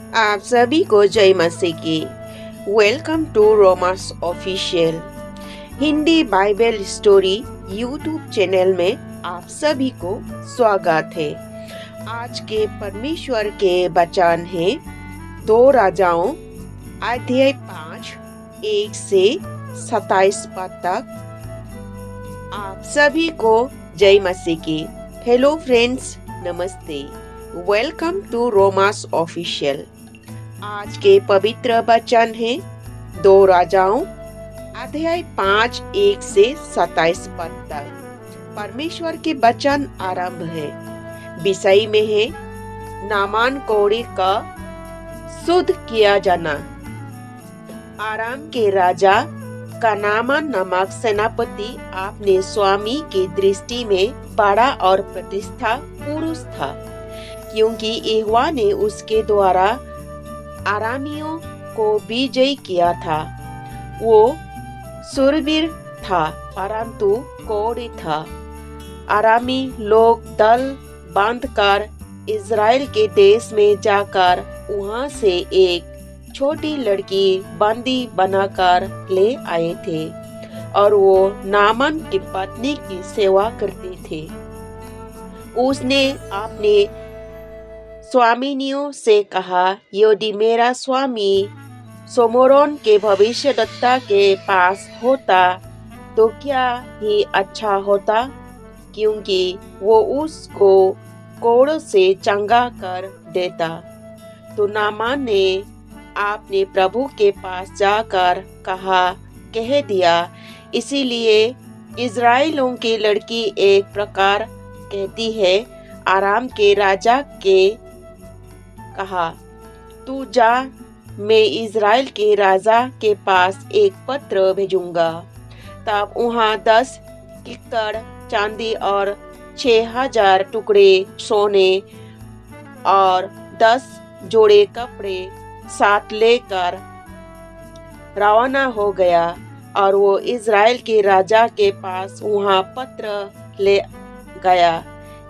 आप सभी को जय मसीह की। Welcome to Roma's official Hindi Bible story YouTube channel में आप सभी को स्वागत है। आज के परमेश्वर के वचन है 2 राजाओं अध्याय 5 1 से 27 पद तक। आप सभी को जय मसीह की। हेलो फ्रेंड्स, नमस्ते। Welcome to Roma's official. आज के पवित्र वचन है 2 राजाओं अध्याय 5 1 से 27 पद तक। परमेश्वर के वचन आरंभ है। विषय में है नामान कोढ़ी का शुद्ध किया जाना। आराम के राजा का नामान नामक सेनापति अपने स्वामी की दृष्टि में बड़ा और प्रतिष्ठा पुरुष था, क्योंकि यहोवा ने उसके द्वारा आरामियों को विजयी किया था। वो शूरवीर था, परंतु कोढ़ी था। आरामी लोग दल बांधकर इज़राइल के देश में जाकर वहां से एक छोटी लड़की बंदी बनाकर ले आए थे और वो नामान की पत्नी की सेवा करते थे। उसने अपने स्वामिनियों से कहा, यदि मेरा स्वामी सोमरोन के भविष्यद्वक्ता के पास होता तो क्या ही अच्छा होता, क्योंकि वो उसको कोढ़ से चंगा कर देता। तो नामान ने अपने प्रभु के पास जाकर कह दिया। इसीलिए इज़राइलों की लड़की एक प्रकार कहती है, आराम के राजा के कहा, तू जा, मैं इज़राइल के राजा के पास एक पत्र भेजूंगा। तब वहाँ 10 किक्कड़ चांदी और 6000 टुकड़े सोने और 10 जोड़े कपड़े साथ लेकर रवाना हो गया और वो इज़राइल के राजा के पास वहाँ पत्र ले गया,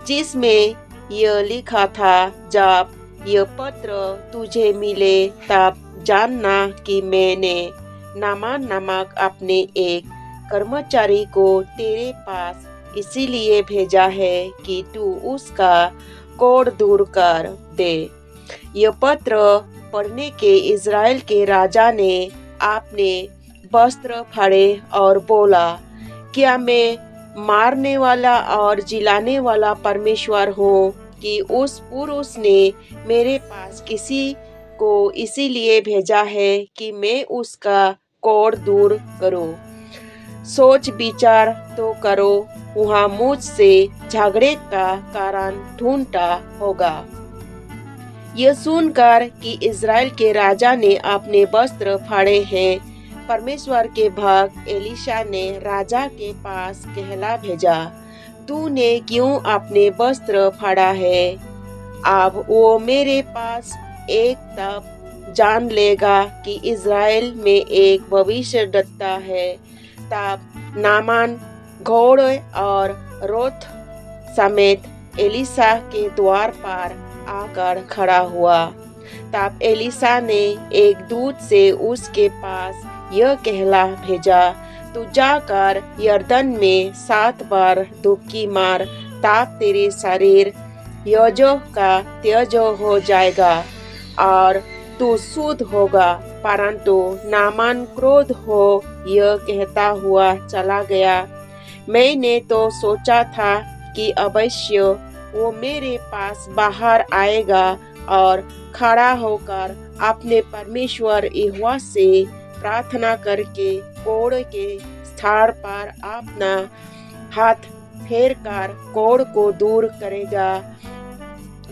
जिसमें यह लिखा था, जब यह पत्र तुझे मिले तब जानना कि मैंने नामान नामक अपने एक कर्मचारी को तेरे पास इसीलिए भेजा है कि तू उसका कोढ़ दूर कर दे। यह पत्र पढ़ने के इज़राइल के राजा ने अपने वस्त्र फाड़े और बोला, क्या मैं मारने वाला और जिलाने वाला परमेश्वर हूँ कि उस पुरुष ने मेरे पास किसी को इसीलिए भेजा है कि मैं उसका कोढ़ दूर करूं। सोच विचार तो करो, वहाँ मुझसे झगड़े का कारण ढूंढता होगा। यह सुनकर कि इज़राइल के राजा ने अपने वस्त्र फाड़े हैं, परमेश्वर के भक्त एलीशा ने राजा के पास कहला भेजा, तूने क्यों अपने वस्त्र फाड़ा है? अब वो मेरे पास एक तब जान लेगा कि इज़राइल में एक भविष्यद्वक्ता है। तब नामान घोड़े और रथ समेत एलीशा के द्वार पर आकर खड़ा हुआ। तब एलीशा ने एक दूत से उसके पास यह कहला भेजा, तू जाकर यरदन में 7 बार डुबकी मार, तब तेरे शरीर यजो का त्यजो हो जाएगा और तू शुद्ध होगा। परंतु नामान क्रोध हो यह कहता हुआ चला गया, मैंने तो सोचा था कि अवश्य वो मेरे पास बाहर आएगा और खड़ा होकर अपने परमेश्वर यहोवा से प्रार्थना करके कोढ़ के स्थान पर अपना हाथ फेर कर कोढ़ को दूर करेगा।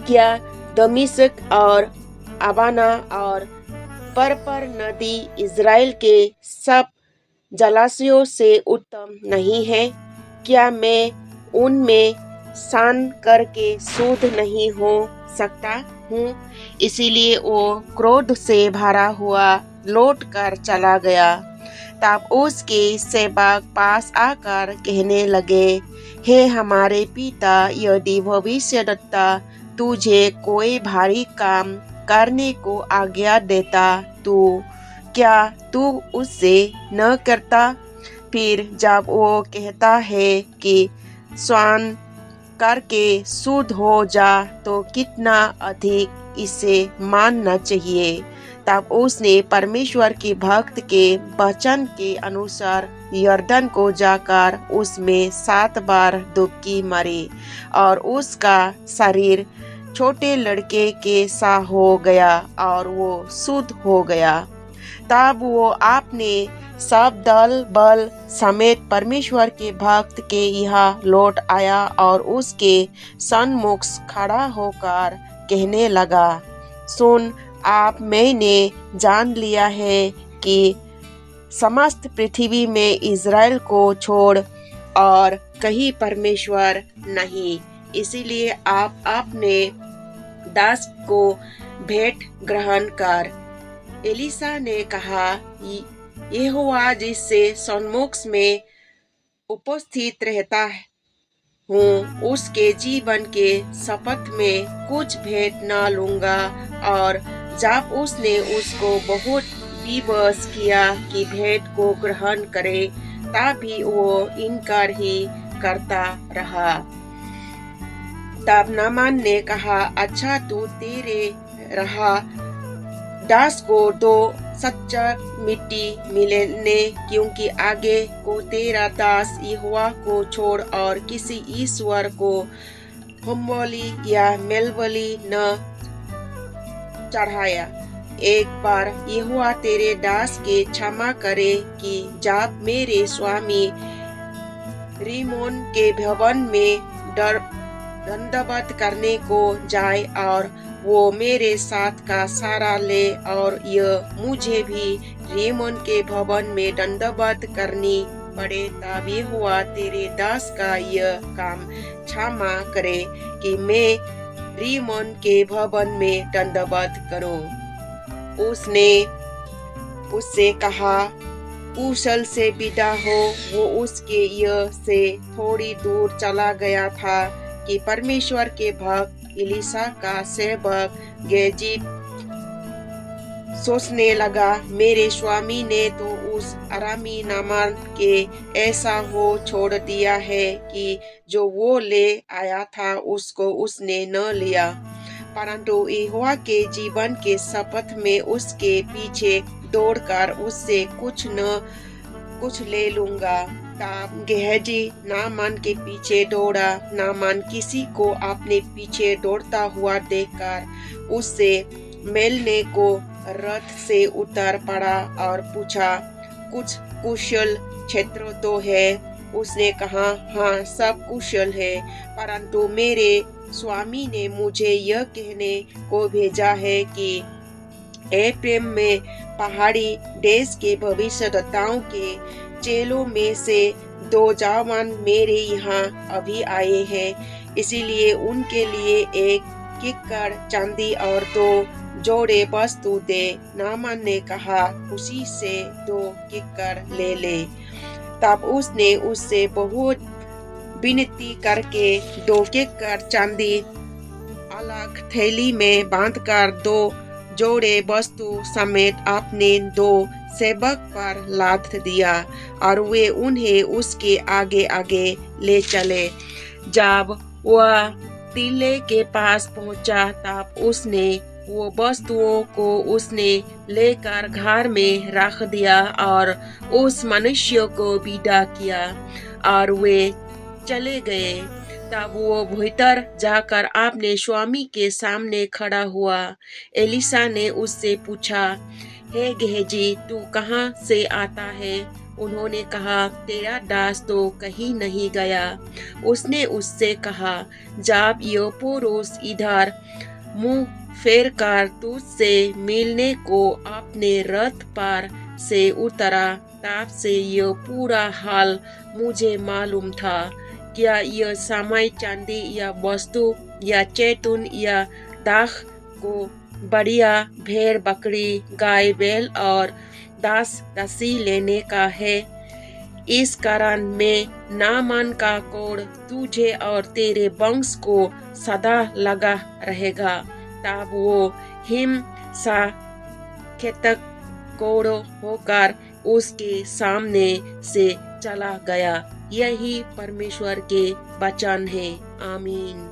क्या दमिश्क और अबाना और परपर नदी इज़राइल के सब जलाशयों से उत्तम नहीं है? क्या मैं उनमें स्नान करके शुद्ध नहीं हो सकता हूँ? इसीलिए वो क्रोध से भरा हुआ लौट कर चला गया। तब उसके सेवक पास आकर कहने लगे, हे हमारे पिता, यदि भविष्यद्वक्ता तुझे कोई भारी काम करने को आज्ञा देता तो क्या तू उससे न करता? फिर जब वो कहता है कि स्नान करके शुद्ध हो जा तो कितना अधिक इसे मानना चाहिए। तब उसने परमेश्वर के भक्त के वचन के अनुसार यर्दन को जाकर उसमें 7 बार डुबकी मारी और उसका शरीर छोटे लड़के के सा हो गया और वो शुद्ध हो गया। तब वो अपने सब दल बल समेत परमेश्वर के भक्त के यहाँ लौट आया और उसके सन्मुख खड़ा होकर कहने लगा, सुन, आप मैंने जान लिया है कि समस्त पृथ्वी में इज़राइल को छोड़ और कहीं परमेश्वर नहीं, इसीलिए आप अपने दास को भेंट ग्रहण कर। एलीशा ने कहा, यहोवा जिससे सन्मुख में उपस्थित रहता हूँ उसके जीवन के शपथ में कुछ भेंट न लूंगा। और जब उसने उसको बहुत विवश किया कि भेंट को ग्रहण करे, तभी वो इनकार ही करता रहा। तब नामान ने कहा, अच्छा तू तेरे रहा दास को दो सच्चा मिट्टी मिलने, क्योंकि आगे को तेरा दास यहोवा को छोड़ और किसी ईश्वर को होमबलि या मेलबलि न चढ़ाया। एक बार यहोवा तेरे दास के क्षमा करे कि जब मेरे स्वामी रिमोन के भवन में दंडवत करने को जाए और वो मेरे साथ का सारा ले और यह मुझे भी रिमोन के भवन में दंडवत करनी पड़े, तब यहोवा तेरे दास का यह काम क्षमा करे कि मैं रिमोन के भवन में दंडवत करूं। उसने उससे कहा, कुशल से विदा हो। वो उसके यह से थोड़ी दूर चला गया था कि परमेश्वर के भक्त एलीशा का सेवक गेहजी सोचने लगा, मेरे स्वामी ने तो उस अरामी नामान के ऐसा हो छोड़ दिया है कि जो वो ले आया था उसको उसने न लिया, परंतु यहोवा के जीवन के शपथ में उसके पीछे दौड़कर उससे कुछ ले लूंगा। तब गेहजी नामान के पीछे दौड़ा। नामान किसी को अपने पीछे दौड़ता हुआ देखकर उससे मिलने को रथ से उतर पड़ा और पूछा, कुछ कुशल क्षेत्र तो है? उसने कहा, हाँ सब कुशल है, परंतु मेरे स्वामी ने मुझे यह कहने को भेजा है कि एफ्रेम में पहाड़ी देश के भविष्यद्वक्ताओं के चेलों में से 2 जवान मेरे यहाँ अभी आए हैं, इसीलिए उनके लिए एक किक्कर चांदी और 2 जोड़े वस्तु दे। नामान ने कहा, उसी से 2 किक्कर ले ले। तब उसने उससे बहुत विनती करके 2 किक्कर चांदी अलग थैली में बांधकर 2 जोड़े वस्तु समेत अपने 2 सेवक पर लाद दिया और वे उन्हें उसके आगे आगे ले चले। जब वह टीले के पास पहुंचा, तब उसने वो वस्तुओं को उसने लेकर घर में रख दिया और उस मनुष्य को विदा किया और वे चले गए। तब वो भीतर जाकर अपने स्वामी के सामने खड़ा हुआ। एलीशा ने उससे पूछा, हे गेहजी, तू कहाँ से आता है? उन्होंने कहा, तेरा दास तो कहीं नहीं गया। उसने उससे कहा, जब यह पुरुष इधर मुंह फेर कर तुझसे मिलने को अपने रथ पर से उतरा, तब से यह पूरा हाल मुझे मालूम था। क्या यह समय चांदी या वस्तु या जैतून या दाख को बढ़िया भेड़ बकरी गाय बैल और दास दासी लेने का है? इस कारण मैं नामान का कोड़ तुझे और तेरे वंश को सदा लगा रहेगा। तब वो हिम सा खेतक कोड़ो होकर उसके सामने से चला गया। यही परमेश्वर के वचन है। आमीन।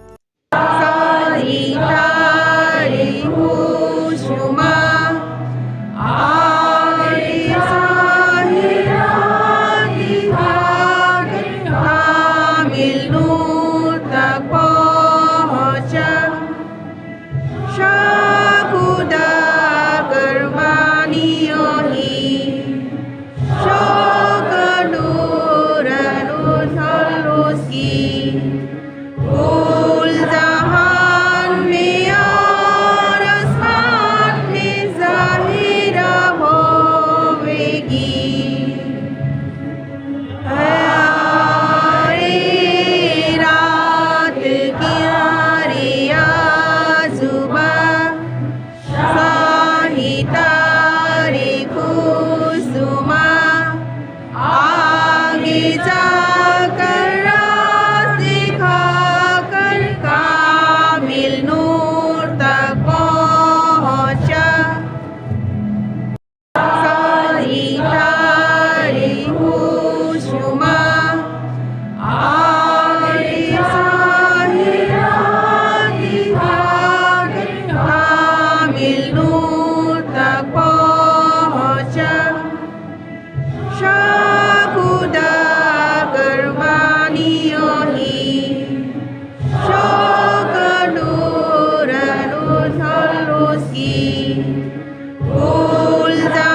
Gulda